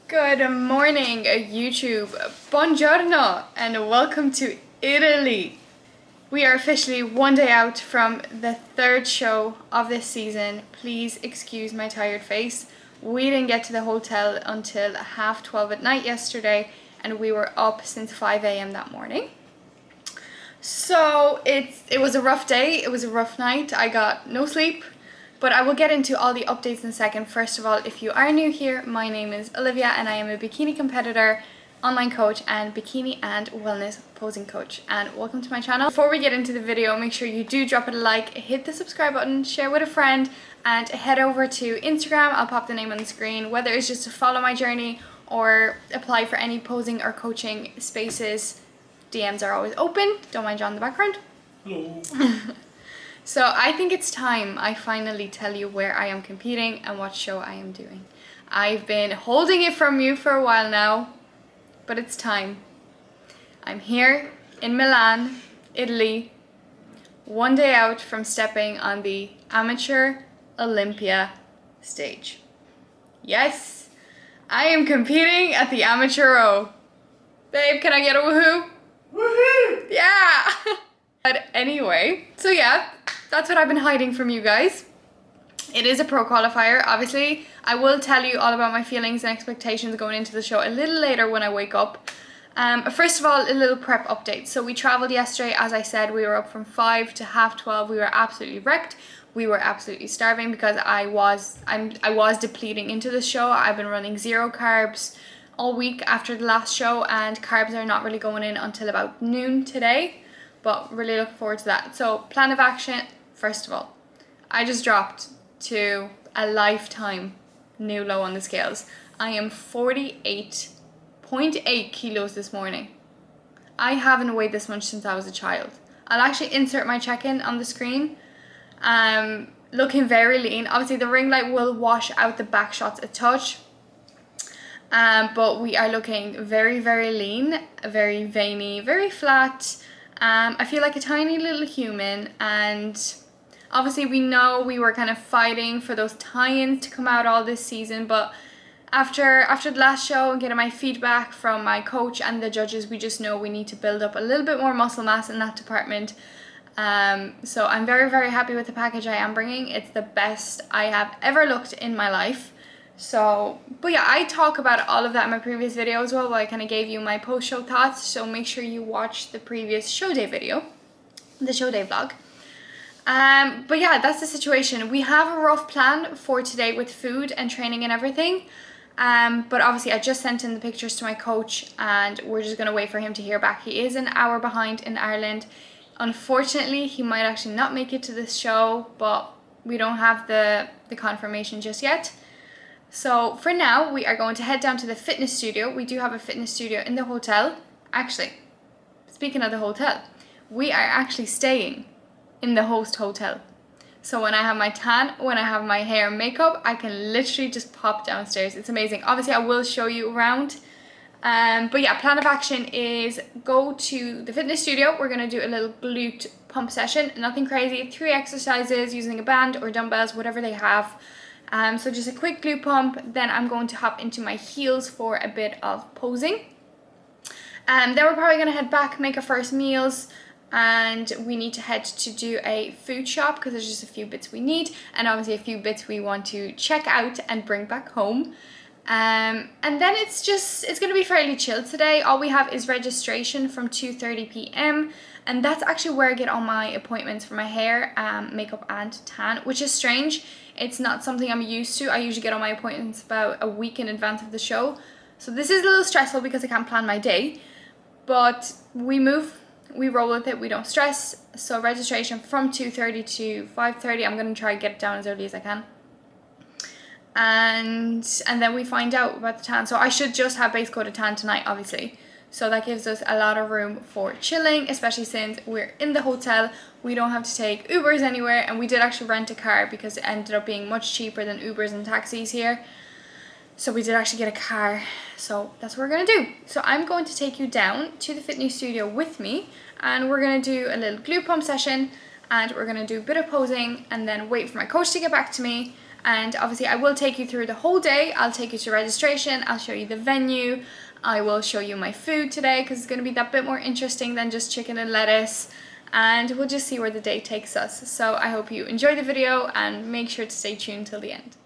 Good morning, YouTube. Buongiorno, and welcome to Italy. We are officially one day out from the third show of this season. Please excuse my tired face. We didn't get to the hotel until 12:30 at night yesterday, and we were up since 5 a.m. that morning. So it was a rough day, it was a rough night. I got no sleep. But I will get into all the updates in a second. First of all, if you are new here, my name is Olivia and I am a bikini competitor, online coach and bikini and wellness posing coach. And welcome to my channel. Before we get into the video, make sure you do drop it a like, hit the subscribe button, share with a friend, and head over to Instagram. I'll pop the name on the screen, whether it's just to follow my journey or apply for any posing or coaching spaces. DMs are always open. Don't mind John in the background. Hello. So I think it's time I finally tell you where I am competing and what show I am doing. I've been holding it from you for a while now, but it's time. I'm here in Milan, Italy, one day out from stepping on the Amateur Olympia stage. Yes, I am competing at the Amateur O. Babe, can I get a woohoo? Woohoo! Yeah! But anyway, so yeah, that's what I've been hiding from you guys. It is a pro qualifier, obviously. I will tell you all about my feelings and expectations going into the show a little later when I wake up. First of all, a little prep update. So we traveled yesterday, as I said, we were up from 5 to 12:30. We were absolutely wrecked. We were absolutely starving because I was depleting into the show. I've been running 0 carbs all week after the last show, and carbs are not really going in until about noon today. But really looking forward to that. So plan of action, first of all, I just dropped to a lifetime new low on the scales. I am 48.8 kilos this morning. I haven't weighed this much since I was a child. I'll actually insert my check-in on the screen. Looking very lean. Obviously the ring light will wash out the back shots a touch. But we are looking very, very lean, very veiny, very flat. I feel like a tiny little human, and obviously we know we were kind of fighting for those tie-ins to come out all this season, but after the last show and getting my feedback from my coach and the judges, we just know we need to build up a little bit more muscle mass in that department. So I'm very, very happy with the package I am bringing. It's the best I have ever looked in my life. So, but yeah, I talk about all of that in my previous video as well, where I kind of gave you my post-show thoughts, so make sure you watch the previous show day video, the show day vlog. But yeah, that's the situation. We have a rough plan for today with food and training and everything, but obviously I just sent in the pictures to my coach and we're just going to wait for him to hear back. He is an hour behind in Ireland. Unfortunately, he might actually not make it to this show, but we don't have the confirmation just yet. So for now, we are going to head down to the fitness studio. We do have a fitness studio in the hotel. Actually, speaking of the hotel, we are actually staying in the host hotel. So when I have my tan, when I have my hair and makeup, I can literally just pop downstairs. It's amazing. Obviously, I will show you around. But yeah, plan of action is go to the fitness studio. We're going to do a little glute pump session. Nothing crazy. 3 exercises using a band or dumbbells, whatever they have. So just a quick glute pump, then I'm going to hop into my heels for a bit of posing. Then we're probably going to head back, make our first meals, and we need to head to do a food shop because there's just a few bits we need, and obviously a few bits we want to check out and bring back home. And then it's going to be fairly chill today. All we have is registration from 2:30 p.m. and that's actually where I get all my appointments for my hair, makeup and tan, which is strange. It's not something I'm used to. I usually get all my appointments about a week in advance of the show. So this is a little stressful because I can't plan my day, but we move, we roll with it, we don't stress. So registration from 2:30 to 5:30. I'm going to try to get it down as early as I can. And then we find out about the tan. So I should just have base coat of tan tonight, obviously. So that gives us a lot of room for chilling, especially since we're in the hotel. We don't have to take Ubers anywhere, and we did actually rent a car because it ended up being much cheaper than Ubers and taxis here. So we did actually get a car. So that's what we're going to do. So I'm going to take you down to the fitness studio with me, and we're going to do a little glute pump session, and we're going to do a bit of posing and then wait for my coach to get back to me. And obviously I will take you through the whole day. I'll take you to registration, I'll show you the venue, I will show you my food today because it's going to be that bit more interesting than just chicken and lettuce, and we'll just see where the day takes us. So I hope you enjoy the video and make sure to stay tuned till the end.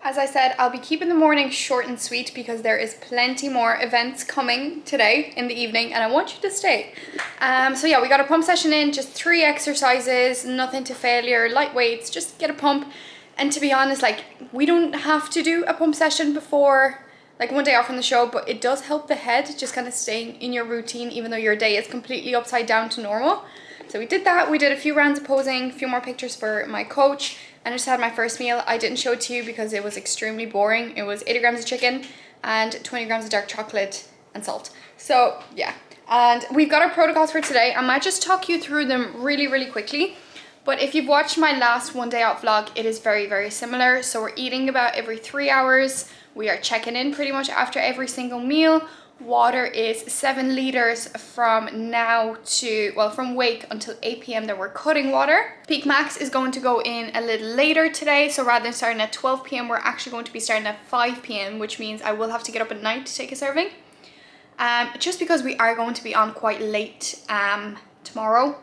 As I said, I'll be keeping the morning short and sweet because there is plenty more events coming today in the evening and I want you to stay. So yeah, we got a pump session in, just 3 exercises, nothing to failure, light weights, just get a pump. And to be honest, like, we don't have to do a pump session before, like, one day off from the show, but it does help the head just kind of staying in your routine even though your day is completely upside down to normal. So we did that, we did a few rounds of posing, a few more pictures for my coach, and I just had my first meal. I didn't show it to you because it was extremely boring. It was 80 grams of chicken and 20 grams of dark chocolate and salt. So yeah, and we've got our protocols for today. I might just talk you through them really quickly, but if you've watched my last one day out vlog, it is very similar. So we're eating about every 3 hours. We are checking in pretty much after every single meal. Water is 7 liters from now to, well, from wake until 8 p.m. that we're cutting water. Peak Max is going to go in a little later today. So rather than starting at 12 p.m, we're actually going to be starting at 5 p.m, which means I will have to get up at night to take a serving. Just because we are going to be on quite late tomorrow.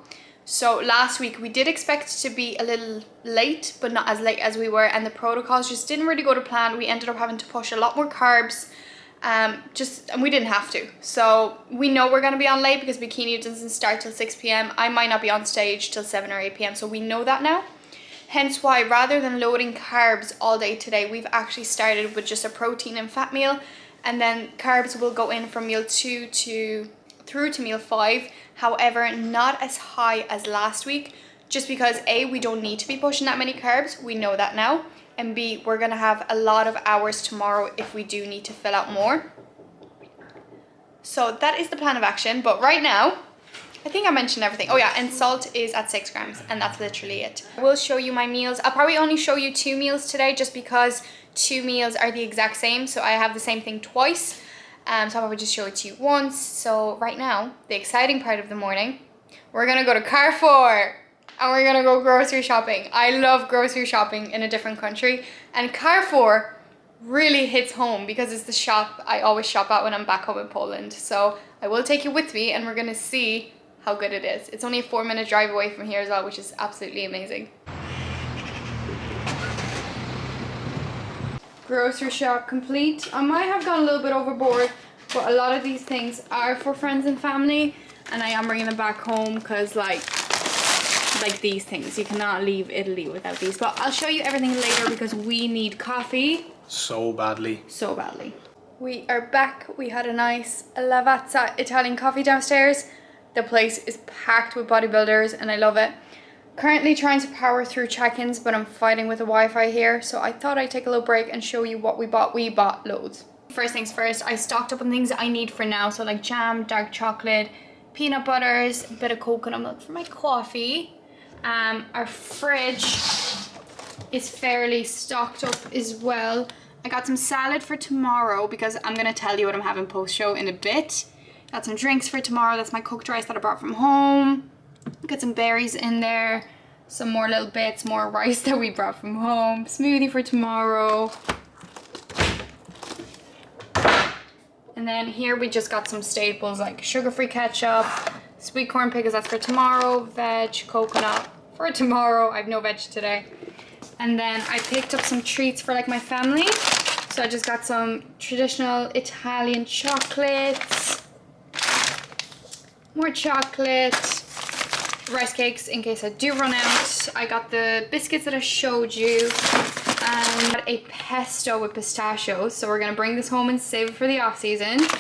So last week we did expect to be a little late, but not as late as we were. And the protocols just didn't really go to plan. We ended up having to push a lot more carbs. And we didn't have to. So we know we're going to be on late because bikini doesn't start till 6 p.m. I might not be on stage till 7 or 8 p.m. So we know that now. Hence why rather than loading carbs all day today, we've actually started with just a protein and fat meal. And then carbs will go in from meal 2 through to meal 5. However, not as high as last week. Just because A, we don't need to be pushing that many carbs. We know that now. And B, we're gonna have a lot of hours tomorrow if we do need to fill out more. So that is the plan of action. But right now, I think I mentioned everything. Oh yeah, and salt is at 6 grams and that's literally it. I will show you my meals. I'll probably only show you 2 meals today just because 2 meals are the exact same. So I have the same thing twice. So I'll probably just show it to you once. So right now, the exciting part of the morning, we're gonna go to Carrefour. And we're gonna go grocery shopping. I love grocery shopping in a different country. And Carrefour really hits home because it's the shop I always shop at when I'm back home in Poland. So I will take you with me and we're gonna see how good it is. It's only a 4-minute drive away from here as well, which is absolutely amazing. Grocery shop complete. I might have gone a little bit overboard, but a lot of these things are for friends and family. And I am bringing them back home because like these things, you cannot leave Italy without these. But I'll show you everything later because we need coffee so badly. We are back. We had a nice Lavazza Italian coffee downstairs. The place is packed with bodybuilders and I love it. Currently trying to power through check-ins, but I'm fighting with the Wi-Fi here, so I thought I'd take a little break and show you what we bought. We bought loads. First things first, I stocked up on things I need for now, so like jam, dark chocolate, peanut butters, a bit of coconut milk for my coffee. Our fridge is fairly stocked up as well. I got some salad for tomorrow because I'm gonna tell you what I'm having post-show in a bit. Got some drinks for tomorrow. That's my cooked rice that I brought from home. Got some berries in there, some more little bits, more rice that we brought from home. Smoothie for tomorrow. And then here we just got some staples like sugar-free ketchup, sweet corn pickles, that's for tomorrow, veg, coconut for tomorrow. I have no veg today. And then I picked up some treats for like my family. So I just got some traditional Italian chocolates, more chocolate, rice cakes in case I do run out. I got the biscuits that I showed you, and got a pesto with pistachios. So we're gonna bring this home and save it for the off season. And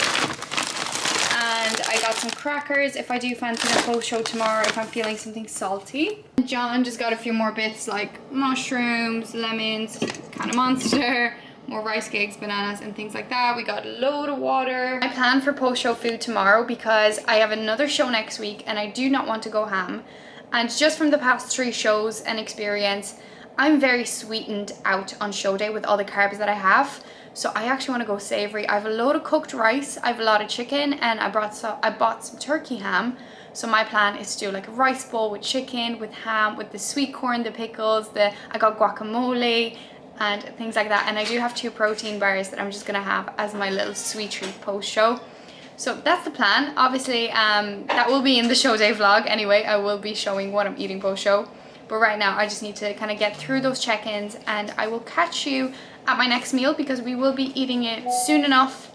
I got some crackers if I do fancy the post show tomorrow, if I'm feeling something salty. John just got a few more bits like mushrooms, lemons, kind of monster, more rice cakes, bananas and things like that. We got a load of water. I plan for post show food tomorrow because I have another show next week and I do not want to go ham. And just from the past 3 shows and experience, I'm very sweetened out on show day with all the carbs that I have. So I actually want to go savory. I have a load of cooked rice, I have a lot of chicken, and I bought some turkey ham. So my plan is to do like a rice bowl with chicken, with ham, with the sweet corn, the pickles, I got guacamole and things like that. And I do have 2 protein bars that I'm just gonna have as my little sweet treat post show. So that's the plan. Obviously, that will be in the show day vlog anyway. I will be showing what I'm eating post show. But right now I just need to kind of get through those check-ins, and I will catch you at my next meal because we will be eating it soon enough.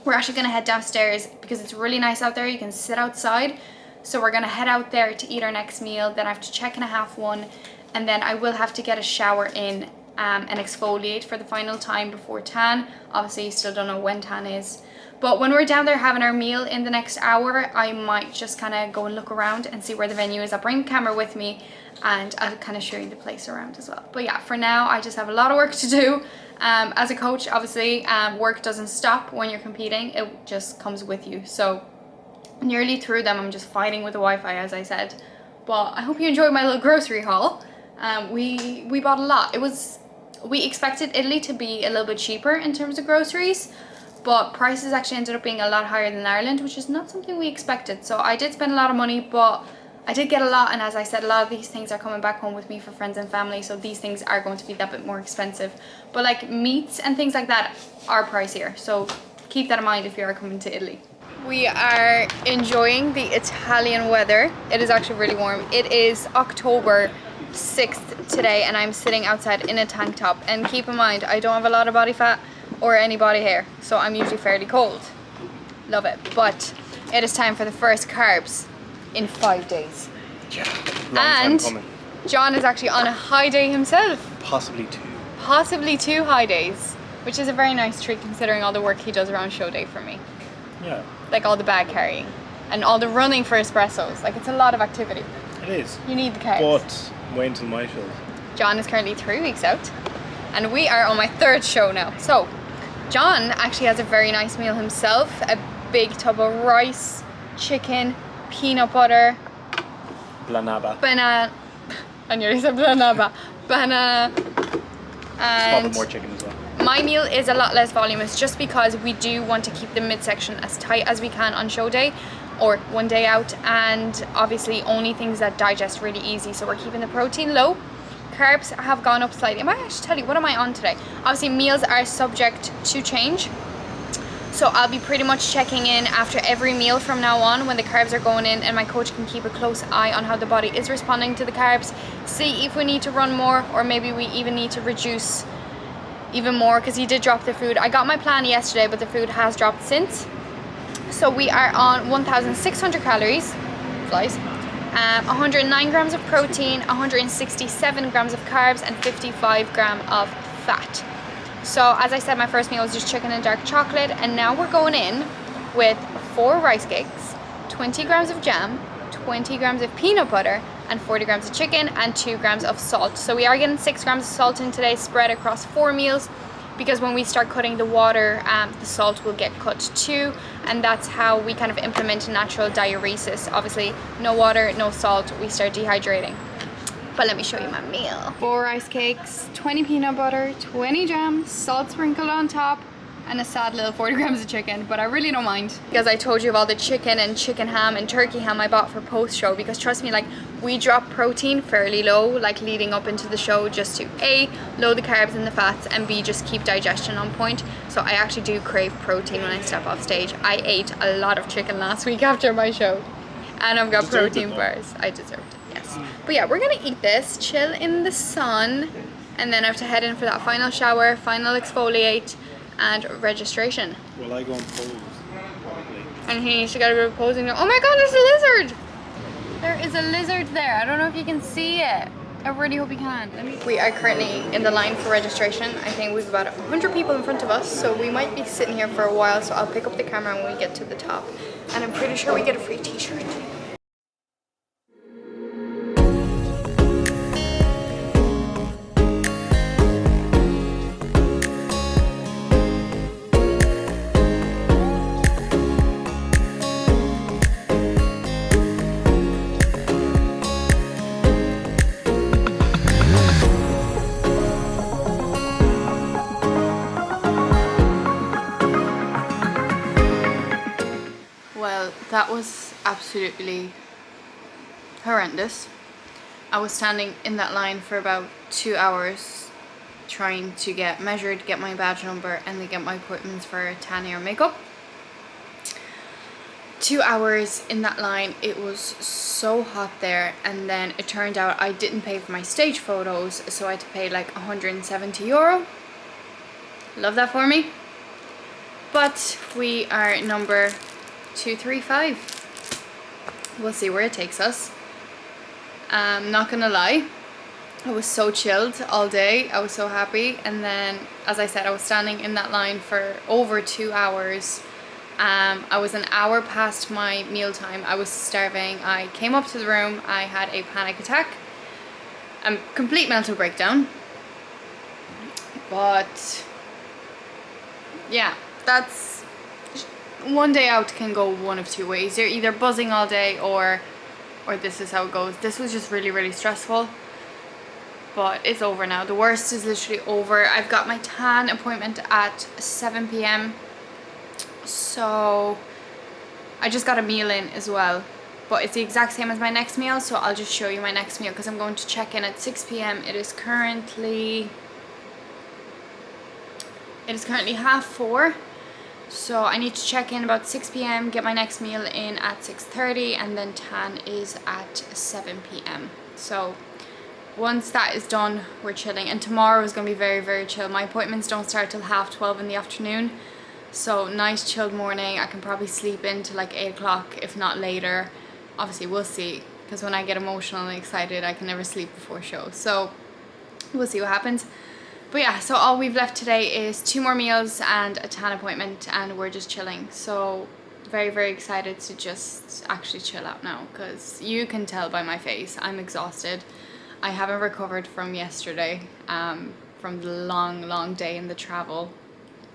We're actually gonna head downstairs because it's really nice out there. You can sit outside. So we're gonna head out there to eat our next meal. Then I have to check in at 1:30, and then I will have to get a shower in and exfoliate for the final time before tan. Obviously, you still don't know when tan is. But when we're down there having our meal in the next hour, I might just kind of go and look around and see where the venue is. I'll bring the camera with me and I'll kind of show you the place around as well. But yeah, for now, I just have a lot of work to do. As a coach, obviously, work doesn't stop when you're competing. It just comes with you. So nearly through them, I'm just fighting with the Wi-Fi, as I said. But I hope you enjoyed my little grocery haul. We bought a lot. We expected Italy to be a little bit cheaper in terms of groceries, but prices actually ended up being a lot higher than Ireland, which is not something we expected. So I did spend a lot of money, but I did get a lot, and as I said, a lot of these things are coming back home with me for friends and family, so these things are going to be that bit more expensive. But like meats and things like that are pricier, so keep that in mind if you are coming to Italy. We are enjoying the Italian weather. It is actually really warm. It is October 6th today, and I'm sitting outside in a tank top. And keep in mind, I don't have a lot of body fat or any body hair, so I'm usually fairly cold. Love it. But it is time for the first carbs in 5 days. Yeah, long time coming. John is actually on a high day himself. Possibly 2. Possibly 2 high days, which is a very nice treat considering all the work he does around show day for me. Yeah. Like all the bag carrying and all the running for espressos. Like, it's a lot of activity. It is. You need the carbs. But wait until my shows. John is currently 3 weeks out, and we are on my 3rd show now. So John actually has a very nice meal himself. A big tub of rice, chicken, peanut butter, Blanaba. banana. I nearly said banana. Banana. Probably And more chicken as well. my meal is a lot less voluminous just because we do want to keep the midsection as tight as we can on show day or one day out, and obviously only things that digest really easy. So we're keeping the protein low. Carbs have gone up slightly. I might actually tell you, what am I on today? Obviously meals are subject to change. So I'll be pretty much checking in after every meal from now on when the carbs are going in, and my coach can keep a close eye on how the body is responding to the carbs, see if we need to run more or maybe we even need to reduce even more, because he did drop the food. I got my plan yesterday, but the food has dropped since. So we are on 1,600 calories, flies, 109 grams of protein, 167 grams of carbs, and 55 grams of fat. So as I said, my first meal was just chicken and dark chocolate, and now we're going in with 4 rice cakes, 20 grams of jam, 20 grams of peanut butter, and 40 grams of chicken, and 2 grams of salt. So we are getting 6 grams of salt in today, spread across 4 meals, because when we start cutting the water, the salt will get cut too, and that's how we kind of implement natural diuresis. Obviously, no water, no salt, we start dehydrating. But let me show you my meal. 4 rice cakes, 20 peanut butter, 20 jam, salt sprinkled on top, and a sad little 40 grams of chicken, but I really don't mind because I told you of all the chicken and chicken ham and turkey ham I bought for post-show, because trust me, like, we drop protein fairly low, like leading up into the show, just to A, load the carbs and the fats, and B, just keep digestion on point. So I actually do crave protein when I step off stage. I ate a lot of chicken last week after my show, and I've got protein bars. I deserved it, yes. But yeah, we're gonna eat this, chill in the sun, and then I have to head in for that final shower, final exfoliate, and registration. Will I go and pose? Probably. And he needs to get a bit of posing now. Oh my god, there's a lizard! There is a lizard there. I don't know if you can see it. I really hope you can. We are currently in the line for registration. I think we've about 100 people in front of us, so we might be sitting here for a while, so I'll pick up the camera when we get to the top. And I'm pretty sure we get a free t-shirt. Well, that was absolutely horrendous. I was standing in that line for about 2 hours trying to get measured, get my badge number, and then get my appointments for tan hair and makeup. 2 hours in that line. It was so hot there, and then it turned out I didn't pay for my stage photos, so I had to pay like €170. Love that for me. But we are number 235. We'll see where it takes us. Not gonna lie, I was so chilled all day. I was so happy, and then as I said, I was standing in that line for over 2 hours. I was an hour past my meal time. I was starving. I came up to the room. I had a panic attack, a complete mental breakdown. But yeah, that's one day out can go one of two ways. You're either buzzing all day or this is how it goes. This was just really, really stressful, but it's over now. The worst is literally over. I've got my tan appointment at 7 p.m. so I just got a meal in as well, but it's the exact same as my next meal, so I'll just show you my next meal because I'm going to check in at 6 p.m. It is currently 4:30. So I need to check in about 6 p.m, get my next meal in at 6:30, and then tan is at 7 p.m. So once that is done, we're chilling. And tomorrow is going to be very, very chill. My appointments don't start till 12:30 in the afternoon. So nice chilled morning. I can probably sleep into like 8 o'clock, if not later. Obviously we'll see, because when I get emotional and excited, I can never sleep before show. So we'll see what happens. But yeah, so all we've left today is 2 more meals and a tan appointment, and we're just chilling. So very, very excited to just actually chill out now, because you can tell by my face, I'm exhausted. I haven't recovered from yesterday, from the long day in the travel.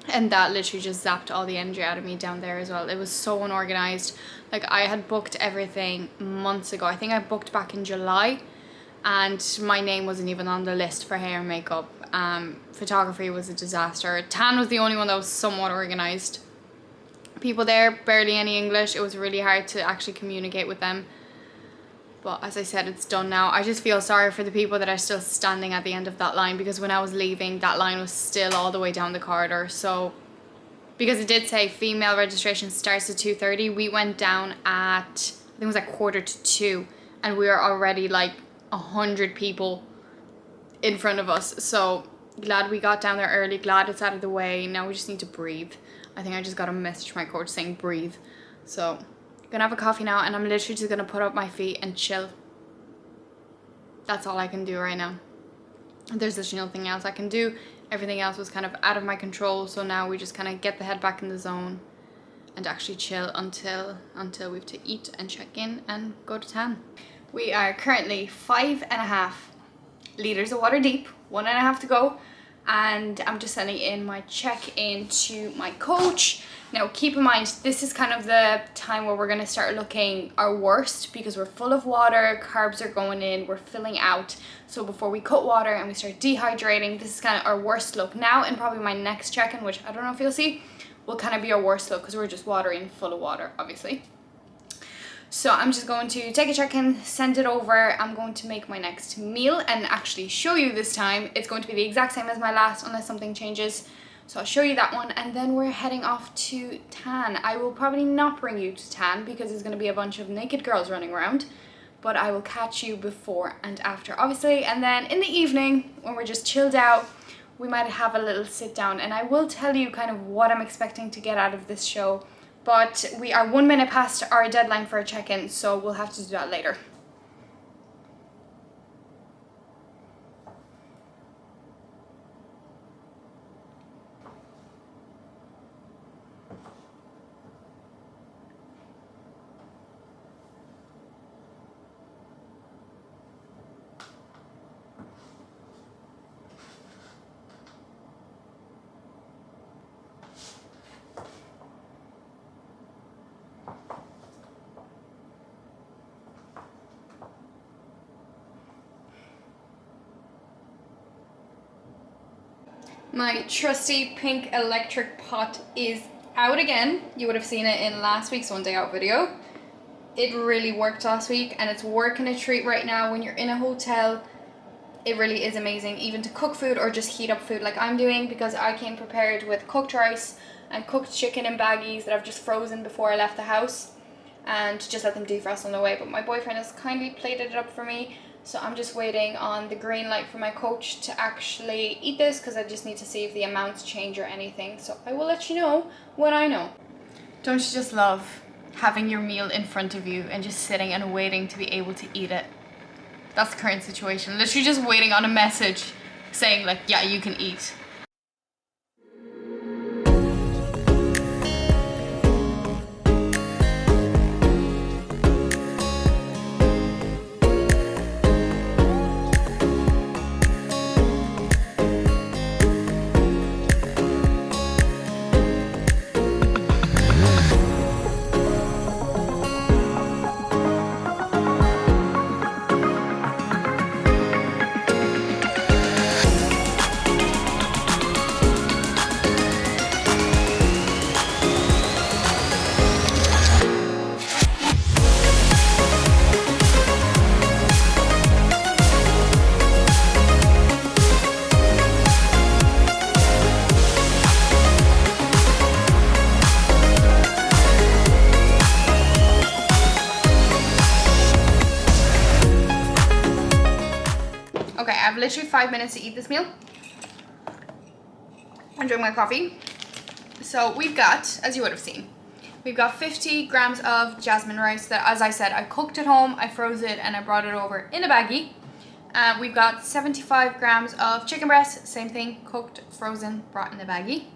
And that literally just zapped all the energy out of me down there as well. It was so unorganized. Like, I had booked everything months ago. I think I booked back in July, and my name wasn't even on the list for hair and makeup. Photography was a disaster. Tan was the only one that was somewhat organized. People there, barely any English. It was really hard to actually communicate with them. But as I said, it's done now. I just feel sorry for the people that are still standing at the end of that line, because when I was leaving, that line was still all the way down the corridor. So, because it did say female registration starts at 2:30, we went down at, I think it was like 1:45, and we were already like 100 people in front of us. So glad we got down there early, glad it's out of the way. Now we just need to breathe. I think I just got a message from my coach saying breathe. So gonna have a coffee now, and I'm literally just gonna put up my feet and chill. That's all I can do right now. There's literally nothing else I can do. Everything else was kind of out of my control, so now we just kind of get the head back in the zone and actually chill until we have to eat and check in and go to tan. We are currently 5.5 liters of water deep, 1.5 to go, and I'm just sending in my check-in to my coach. Now keep in mind, this is kind of the time where we're going to start looking our worst, because we're full of water, carbs are going in, we're filling out. So before we cut water and we start dehydrating, this is kind of our worst look. Now, and probably my next check-in, which I don't know if you'll see, will kind of be our worst look, because we're just watering, full of water, obviously. So I'm just going to take a check-in, send it over. I'm going to make my next meal and actually show you this time. It's going to be the exact same as my last, unless something changes. So I'll show you that one, and then we're heading off to tan. I will probably not bring you to tan, because there's going to be a bunch of naked girls running around. but I will catch you before and after, obviously. And then in the evening, when we're just chilled out, we might have a little sit down, and I will tell you kind of what I'm expecting to get out of this show. But we are 1 minute past our deadline for a check-in, so we'll have to do that later. My trusty pink electric pot is out again. You would have seen it in last week's one day out video. It really worked last week, and it's working a treat right now when you're in a hotel. It really is amazing, even to cook food or just heat up food like I'm doing, because I came prepared with cooked rice and cooked chicken in baggies that I've just frozen before I left the house, and just let them defrost on the way. But my boyfriend has kindly plated it up for me, so I'm just waiting on the green light from my coach to actually eat this, because I just need to see if the amounts change or anything. So I will let you know when I know. Don't you just love having your meal in front of you and just sitting and waiting to be able to eat it? That's the current situation. Literally just waiting on a message saying like, yeah, you can eat. Okay, I have literally 5 minutes to eat this meal. I'm drinking my coffee. So we've got, as you would have seen, we've got 50 grams of jasmine rice that, as I said, I cooked at home, I froze it, and I brought it over in a baggie. We've got 75 grams of chicken breast, same thing, cooked, frozen, brought in a baggie.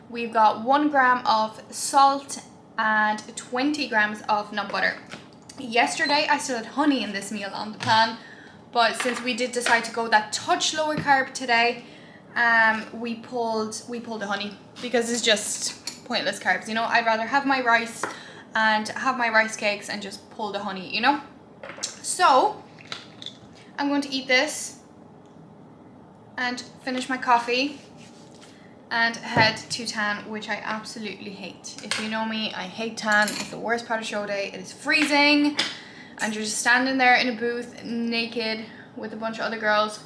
We've got 1 gram of salt and 20 grams of nut butter. Yesterday, I still had honey in this meal on the pan, but since we did decide to go that touch lower carb today, we pulled the honey, because it's just pointless carbs, you know. I'd rather have my rice and have my rice cakes and just pull the honey, you know. So I'm going to eat this and finish my coffee and head to tan, which I absolutely hate. If you know me, I hate tan. It's the worst part of show day. It is freezing and you're just standing there in a booth naked with a bunch of other girls,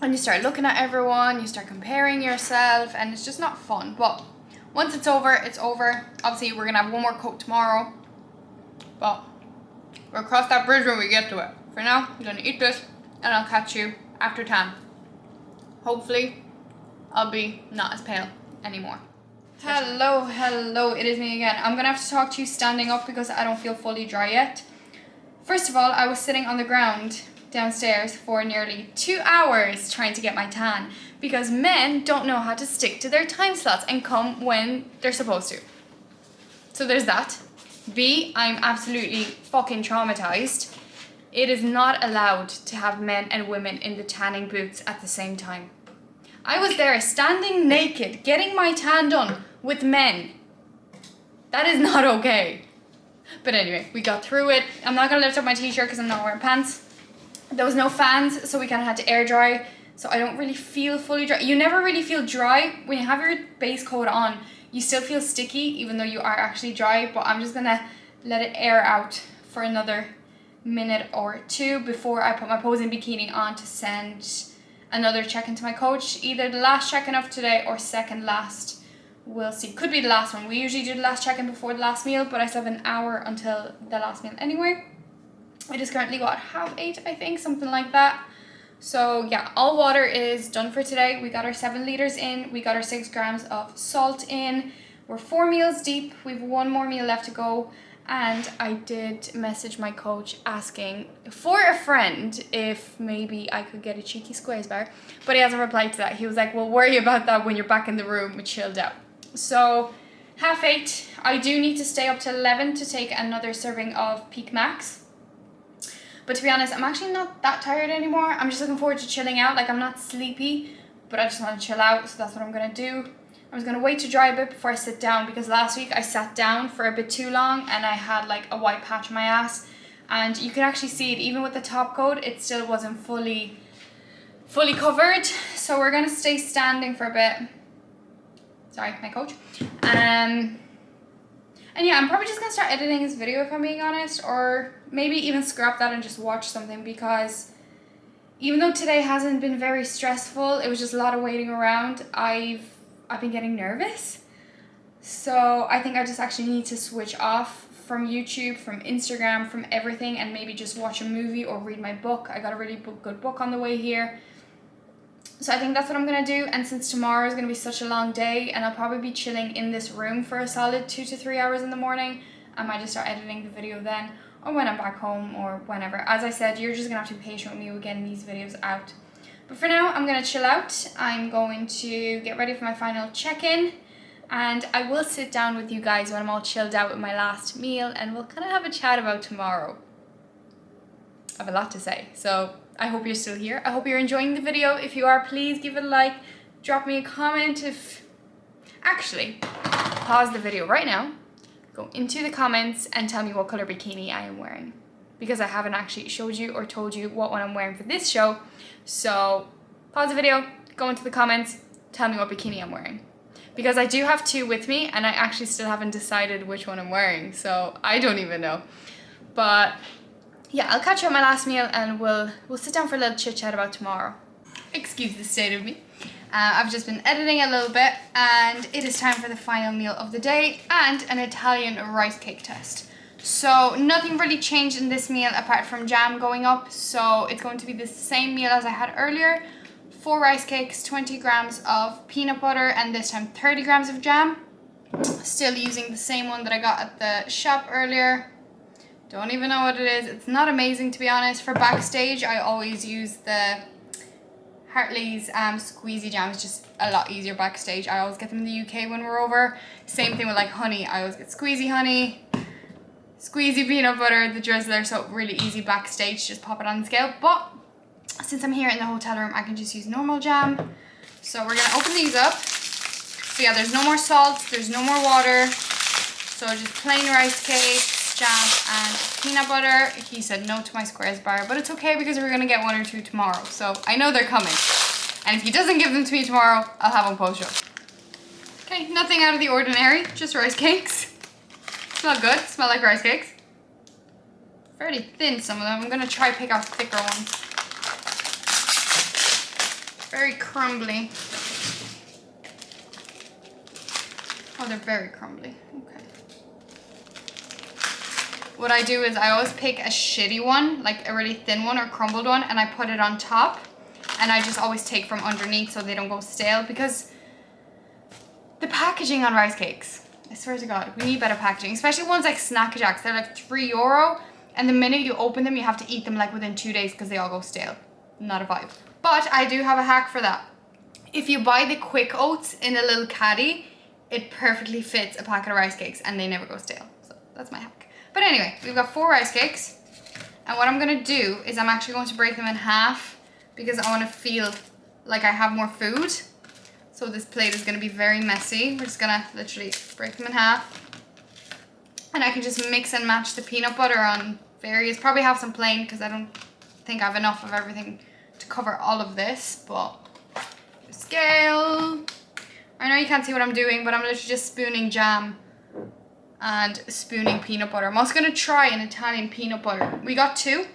and you start looking at everyone, you start comparing yourself, and it's just not fun. But once it's over, it's over. Obviously we're gonna have one more coat tomorrow, but we'll cross that bridge when we get to it. For now, I'm gonna eat this and I'll catch you after tan. Hopefully I'll be not as pale anymore. Hello, it is me again. I'm gonna have to talk to you standing up because I don't feel fully dry yet. First of all, I was sitting on the ground downstairs for nearly 2 hours trying to get my tan, because men don't know how to stick to their time slots and come when they're supposed to. So there's that. B, I'm absolutely fucking traumatized. It is not allowed to have men and women in the tanning booths at the same time. I was there standing naked, getting my tan done with men. That is not okay. But anyway, we got through it. I'm not gonna lift up my t-shirt because I'm not wearing pants. There was no fans, so we kind of had to air dry. So I don't really feel fully dry. You never really feel dry. When you have your base coat on, you still feel sticky even though you are actually dry. But I'm just gonna let it air out for another minute or two before I put my posing bikini on to send another check-in to my coach. Either the last check-in of today or second last. We'll see. Could be the last one. We usually do the last check-in before the last meal, but I still have an hour until the last meal anyway. It is currently what, 8:30, I think, something like that. So yeah, all water is done for today. We got our 7 liters in, we got our 6 grams of salt in. We're 4 meals deep, we've 1 more meal left to go. And I did message my coach asking for a friend if maybe I could get a cheeky squares bar, but he hasn't replied to that. He was like, we'll worry about that when you're back in the room chilled out. So 8:30, I do need to stay up till 11 to take another serving of Peak Max. But to be honest, I'm actually not that tired anymore. I'm just looking forward to chilling out. Like, I'm not sleepy, but I just want to chill out, so that's what I'm going to do. I was going to wait to dry a bit before I sit down, because last week I sat down for a bit too long and I had like a white patch on my ass. And you can actually see it, even with the top coat, it still wasn't fully covered. So we're going to stay standing for a bit. Sorry, my coach. And yeah, I'm probably just going to start editing this video if I'm being honest, or maybe even scrap that and just watch something, because even though today hasn't been very stressful, it was just a lot of waiting around, I've been getting nervous. So I think I just actually need to switch off from YouTube, from Instagram, from everything, and maybe just watch a movie or read my book. I got a really good book on the way here. So I think that's what I'm going to do. And since tomorrow is going to be such a long day and I'll probably be chilling in this room for a solid 2 to 3 hours in the morning, I might just start editing the video then, or when I'm back home, or whenever. As I said, you're just going to have to be patient with me with getting these videos out. But for now, I'm going to chill out. I'm going to get ready for my final check-in. And I will sit down with you guys when I'm all chilled out with my last meal, and we'll kind of have a chat about tomorrow. I have a lot to say, so I hope you're still here. I hope you're enjoying the video. If you are, please give it a like, drop me a comment. Actually, pause the video right now, go into the comments and tell me what color bikini I am wearing, because I haven't actually showed you or told you what one I'm wearing for this show. So pause the video, go into the comments, tell me what bikini I'm wearing, because I do have 2 with me and I actually still haven't decided which one I'm wearing, so I don't even know. But yeah, I'll catch you on my last meal and we'll sit down for a little chit chat about tomorrow. Excuse the state of me. I've just been editing a little bit and it is time for the final meal of the day and an Italian rice cake test. So nothing really changed in this meal apart from jam going up. So it's going to be the same meal as I had earlier. 4 rice cakes, 20 grams of peanut butter, and this time 30 grams of jam. Still using the same one that I got at the shop earlier. Don't even know what it is. It's not amazing, to be honest. For backstage, I always use the Hartley's squeezy jam. It's just a lot easier backstage. I always get them in the UK when we're over. Same thing with like honey. I always get squeezy honey, squeezy peanut butter, the drizzler. So really easy backstage. Just pop it on the scale. But since I'm here in the hotel room, I can just use normal jam. So we're going to open these up. So yeah, there's no more salt. There's no more water. So just plain rice cake, jam and peanut butter. He said no to my squares bar, but it's okay because we're gonna get 1 or 2 tomorrow, so I know they're coming. And if he doesn't give them to me tomorrow, I'll have them post-show. Okay, nothing out of the ordinary, just rice cakes. Smell good, smell like rice cakes. Fairly thin, some of them. I'm gonna try pick out thicker ones. Very crumbly. Oh, they're very crumbly. Okay. What I do is I always pick a shitty one, like a really thin one or crumbled one, and I put it on top. And I just always take from underneath so they don't go stale, because the packaging on rice cakes, I swear to God, we need better packaging. Especially ones like Snack Jacks, they're like €3. And the minute you open them, you have to eat them like within 2 days because they all go stale. Not a vibe. But I do have a hack for that. If you buy the quick oats in a little caddy, it perfectly fits a packet of rice cakes and they never go stale. So that's my hack. But anyway, we've got 4 rice cakes. And what I'm going to do is I'm actually going to break them in half because I want to feel like I have more food. So this plate is going to be very messy. We're just going to literally break them in half. And I can just mix and match the peanut butter on various, probably have some plain because I don't think I have enough of everything to cover all of this. But scale. I know you can't see what I'm doing, but I'm literally just spooning jam and spooning peanut butter. I'm also going to try an Italian peanut butter. We got 2.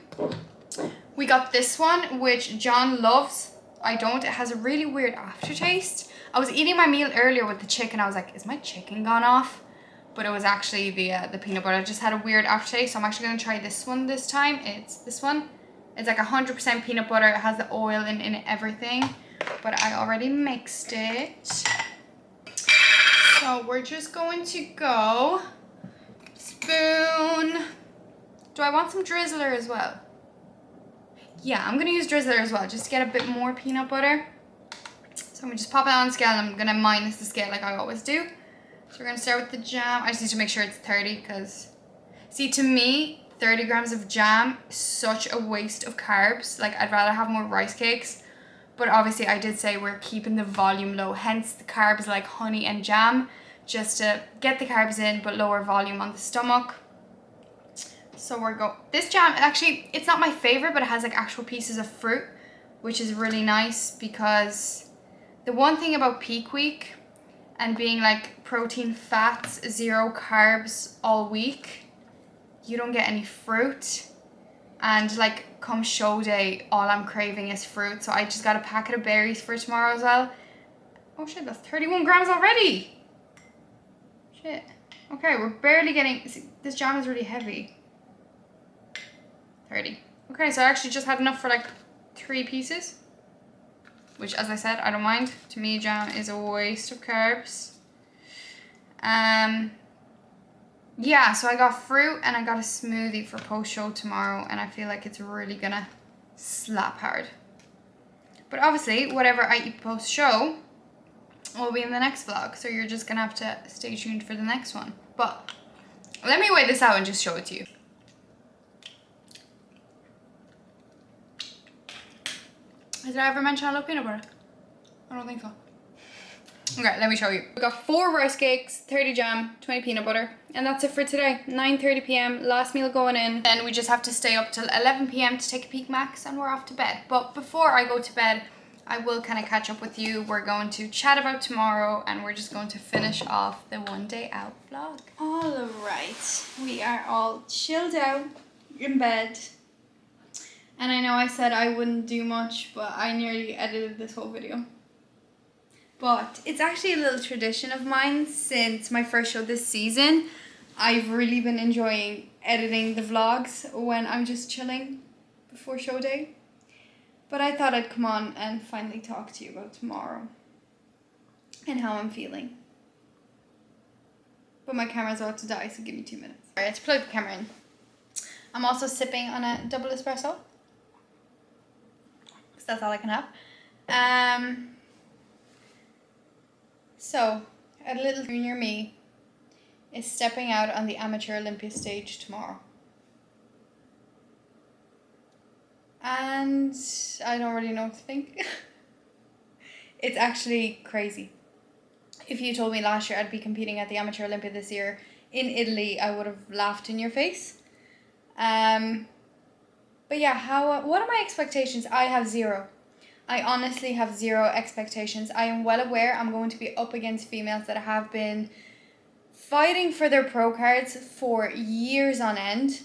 We got this one, which John loves. I don't. It has a really weird aftertaste. I was eating my meal earlier with the chicken. I was like, is my chicken gone off? but it was actually the peanut butter. I just had a weird aftertaste, so I'm actually going to try this one this time. It's this one. It's like 100% peanut butter. It has the oil in it, everything, but I already mixed it. So we're just going to go spoon. Do I want some drizzler as well? Yeah, I'm going to use drizzler as well, just to get a bit more peanut butter. So I'm going to just pop it on the scale, and I'm going to minus the scale like I always do. So we're going to start with the jam. I just need to make sure it's 30 because, see, to me, 30 grams of jam is such a waste of carbs. Like, I'd rather have more rice cakes. But obviously, I did say we're keeping the volume low. Hence, the carbs like honey and jam, just to get the carbs in, but lower volume on the stomach. So this jam, actually, it's not my favorite, but it has like actual pieces of fruit, which is really nice because the one thing about peak week and being like protein, fats, 0 carbs all week, you don't get any fruit. And like come show day, all I'm craving is fruit. So I just got a packet of berries for tomorrow as well. Oh shit, that's 31 grams already. Shit. Okay, we're barely getting, see, this jam is really heavy. 30. Okay, so I actually just had enough for like 3 pieces. Which, as I said, I don't mind. To me, jam is a waste of carbs. Yeah, so I got fruit and I got a smoothie for post-show tomorrow, and I feel like it's really gonna slap hard. But obviously, whatever I eat post-show will be in the next vlog, so you're just gonna have to stay tuned for the next one. But let me weigh this out and just show it to you. Did I ever mention I love peanut butter? I don't think so. Okay, let me show you. We got 4 rice cakes, 30 jam, 20 peanut butter, and that's it for today. 9:30 p.m, last meal going in. Then we just have to stay up till 11 p.m. to take a peak max, and we're off to bed. But before I go to bed, I will kind of catch up with you. We're going to chat about tomorrow, and we're just going to finish off the one day out vlog. All right, we are all chilled out in bed. And I know I said I wouldn't do much, but I nearly edited this whole video. But it's actually a little tradition of mine since my first show this season. I've really been enjoying editing the vlogs when I'm just chilling before show day. But I thought I'd come on and finally talk to you about tomorrow and how I'm feeling. But my camera's about to die, so give me 2 minutes. Alright, let's plug the camera in. I'm also sipping on a double espresso, because that's all I can have. So, a little junior me is stepping out on the Amateur Olympia stage tomorrow. And I don't really know what to think. It's actually crazy. If you told me last year I'd be competing at the Amateur Olympia this year in Italy, I would have laughed in your face. But yeah, what are my expectations? I have 0. I honestly have 0 expectations. I am well aware I'm going to be up against females that have been fighting for their pro cards for years on end.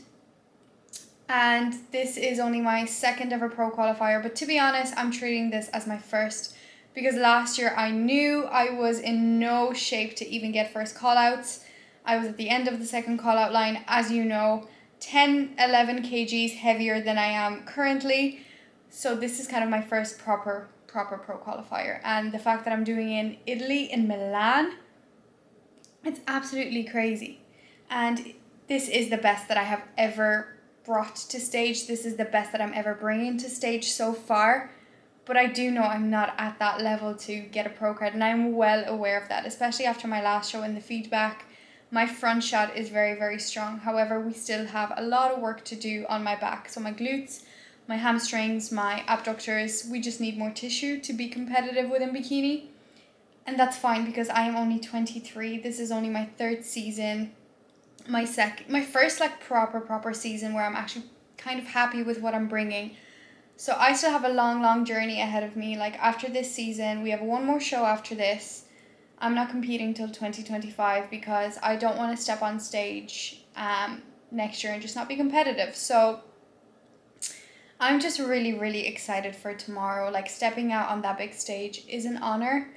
And this is only my 2nd ever pro qualifier. But to be honest, I'm treating this as my first. Because last year I knew I was in no shape to even get first call-outs. I was at the end of the 2nd call-out line, as you know, 10, 11 kgs heavier than I am currently. So this is kind of my first proper pro qualifier. And the fact that I'm doing it in Italy, in Milan, it's absolutely crazy. And this is the best that I have ever brought to stage. This is the best that I'm ever bringing to stage so far. But I do know I'm not at that level to get a pro card. And I'm well aware of that, especially after my last show and the feedback. My front shot is very, very strong. However, we still have a lot of work to do on my back. So my glutes, my hamstrings, my abductors, we just need more tissue to be competitive within bikini. And that's fine because I am only 23. This is only my 3rd season. My first like proper season where I'm actually kind of happy with what I'm bringing. So I still have a long journey ahead of me. Like after this season, we have one more show after this. I'm not competing till 2025 because I don't want to step on stage next year and just not be competitive. So I'm just really excited for tomorrow. Like stepping out on that big stage is an honor.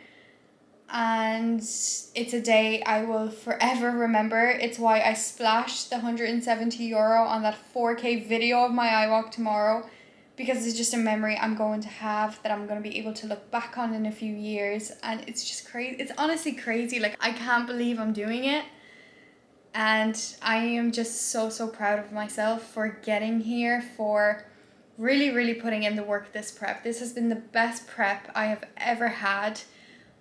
and it's a day I will forever remember. It's why I splashed the €170 on that 4K video of my iWalk tomorrow, because it's just a memory I'm going to have that I'm going to be able to look back on in a few years. And it's just crazy. It's honestly crazy. Like, I can't believe I'm doing it. And I am just so proud of myself for getting here, for really putting in the work this prep. This has been the best prep I have ever had.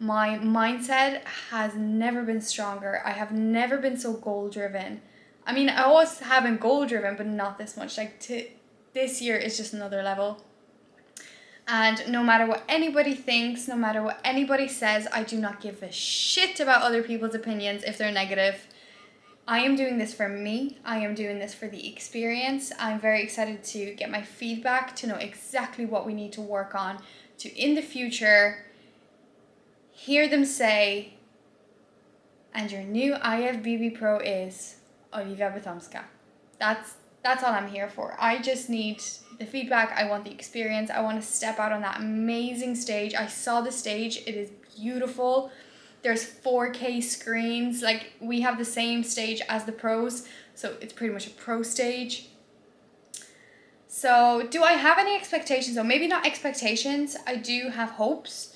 My mindset has never been stronger. I have never been so goal driven. I mean, I always have been goal driven, but not this much. Like, this year is just another level. And no matter what anybody thinks, no matter what anybody says, I do not give a shit about other people's opinions if they're negative. I am doing this for me. I am doing this for the experience. I'm very excited to get my feedback, to know exactly what we need to work on, to in the future hear them say, and your new IFBB Pro is Oliwia Bytomska. That's all I'm here for. I just need the feedback. I want the experience. I want to step out on that amazing stage. I saw the stage. It is beautiful. There's 4K screens. Like, we have the same stage as the pros, so it's pretty much a pro stage. So do I have any expectations? Or maybe not expectations. I do have hopes.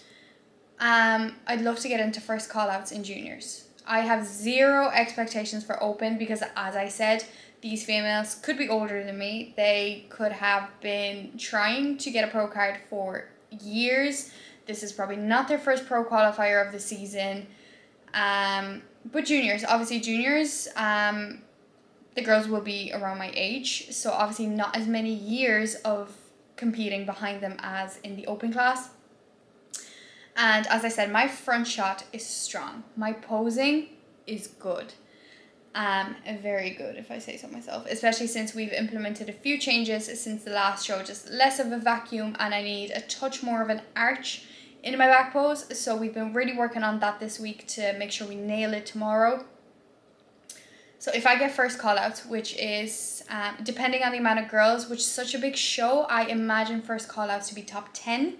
I'd love to get into first call-outs in juniors. I have zero expectations for open because, as I said, these females could be older than me. They could have been trying to get a pro card for years. This is probably not their first pro qualifier of the season. But juniors, obviously juniors, the girls will be around my age. So obviously not as many years of competing behind them as in the open class. And as I said, my front shot is strong. My posing is good. Very good, if I say so myself, especially since we've implemented a few changes since the last show, just less of a vacuum, and I need a touch more of an arch in my back pose. So we've been really working on that this week to make sure we nail it tomorrow. So if I get first call outs, which is depending on the amount of girls, which is such a big show, I imagine first call outs to be top 10.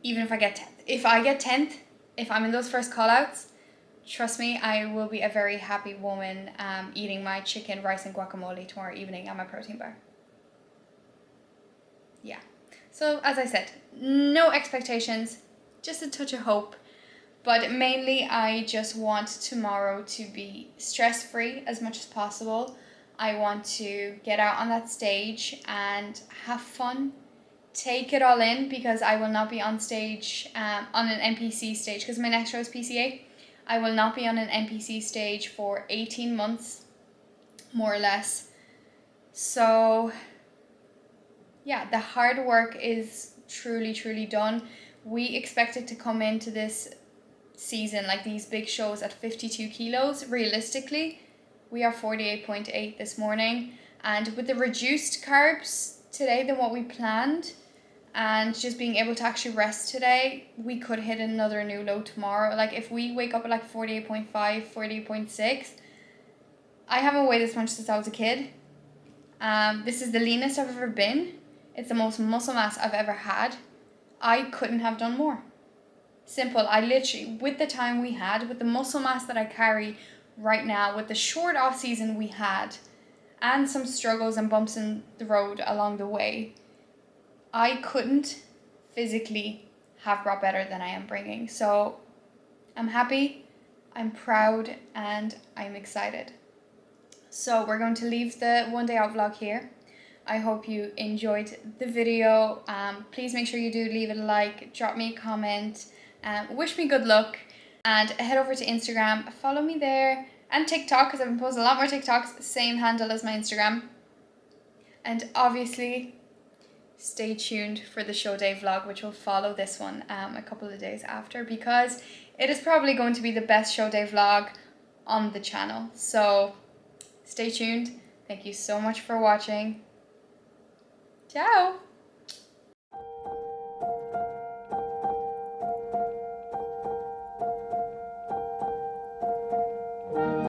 Even if I get 10th. If I get 10th, if I'm in those first call outs, trust me, I will be a very happy woman eating my chicken, rice and guacamole tomorrow evening at my protein bar. Yeah. So as I said, no expectations, just a touch of hope. But mainly I just want tomorrow to be stress-free as much as possible. I want to get out on that stage and have fun. Take it all in, because I will not be on stage on an NPC stage, because my next show is PCA. I will not be on an NPC stage for 18 months, more or less. So yeah, the hard work is truly done. We expected to come into this season, like these big shows, at 52 kilos. Realistically, we are 48.8 this morning, and with the reduced carbs today than what we planned, and just being able to actually rest today, we could hit another new low tomorrow. Like, if we wake up at like 48.5, 48.6, I haven't weighed this much since I was a kid. This is the leanest I've ever been. It's the most muscle mass I've ever had. I couldn't have done more. Simple. I literally, with the time we had, with the muscle mass that I carry right now, with the short off season we had, and some struggles and bumps in the road along the way, I couldn't physically have brought better than I am bringing. So I'm happy, I'm proud, and I'm excited. So we're going to leave the one day out vlog here. I hope you enjoyed the video. Please make sure you do leave it a like, drop me a comment, wish me good luck, and head over to Instagram, follow me there, and TikTok, because I've been posting a lot more TikToks, same handle as my Instagram. And obviously, stay tuned for the show day vlog, which will follow this one a couple of days after, because it is probably going to be the best show day vlog on the channel. So stay tuned. Thank you so much for watching. Ciao!